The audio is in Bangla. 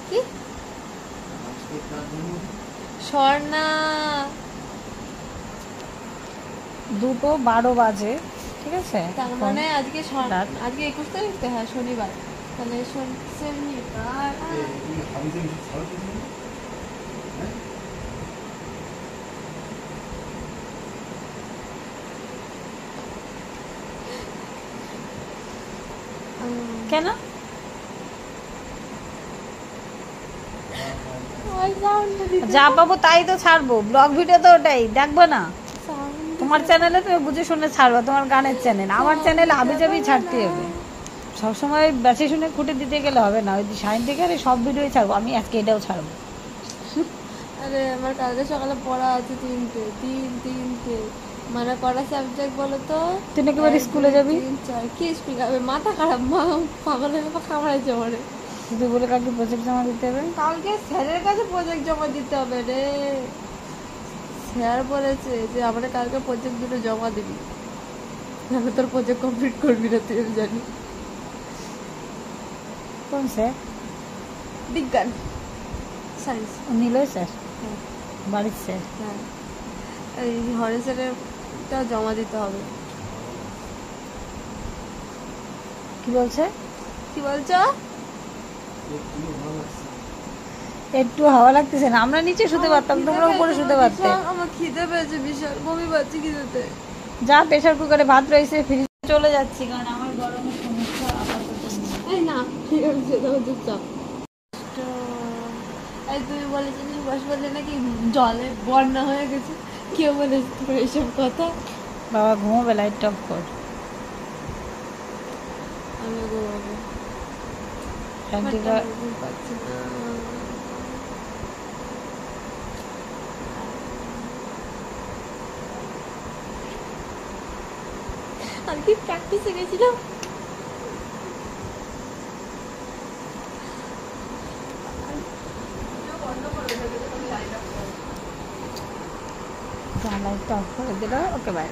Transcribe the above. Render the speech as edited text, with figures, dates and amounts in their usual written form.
কি স্বর্ণা 2:12 বাজে, ঠিক আছে? তার মানে আজকে 21 তারিখ তো, হ্যাঁ শনিবার, তাহলে শনিবার কেন যা পাবো তাই তো ছাড়বো, ব্লগ ভিডিও তো ওটাই দেখবো না? তোমার চ্যানেলে তুমি বুঝে শুনে ছাড়বা, তোমার গানের চ্যানেল। আমার চ্যানেলে আবিজাবি ছাড়তে হবে, সবসময় বেছে শুনে খুঁটে দিতে গেলে হবে না। ওই সাইন থেকে আরে সব ভিডিওই ছাড়বো, আমি আজকে এটাও ছাড়বো। আরে আমার কালকে সকালে পড়া আছে তিনটে, মানে কটা সাবজেক্ট বলো তো? তুই নাকি এবার স্কুলে যাবি? কি স্কুল যাবে, মাথা খারাপ, মা পাগল হয়ে খাওয়াইছে আমার। তুই বলে কালকে প্রজেক্ট জমা দিতে হবে? কালকে স্যারের কাছে প্রজেক্ট জমা দিতে হবে রে। স্যার বলেছে যে আমাদের কালকে প্রজেক্ট দুটো জমা দিবি, তাহলে তোর প্রজেক্ট কমপ্লিট করবি না তুই, আমি জানি। কোন স্যার? বিজ্ঞান, সায়েন্স। নিলয় স্যার? হ্যাঁ বাড়ির স্যার? হ্যাঁ, এই হরে স্যারেরটা জমা দিতে হবে। কি বলছে? কি বলছো? একটু হাওয়া লাগতেছে না? আমরা নিচে শুতে পারতাম, তোমরা উপরে শুতে পারতে। আমার খিদে পেয়েছে বিশাল, বমি পাচ্ছি খিদেতে। যা প্রেসার কুকারে ভাত রয়েছে, ফ্রিজে চলে যাচ্ছি, কারণ আমার গরমের সমস্যা আপাতত নেই। এই না ঠিক আছে, তাহলে চুপচাপ। এই তুমি বলেছিলে, সুভাষ বললে নাকি জলে বন্যা হয়ে গেছে, কেউ বলেছে তোমার এইসব কথা? বাবা ঘুমোবে, লাইট অফ কর। আমি ঘুমাবো, ঘুম পাচ্ছি না। আমি কি প্র্যাকটিসে গেছিলাম? লাইট অফ করে দিল। Okay bye.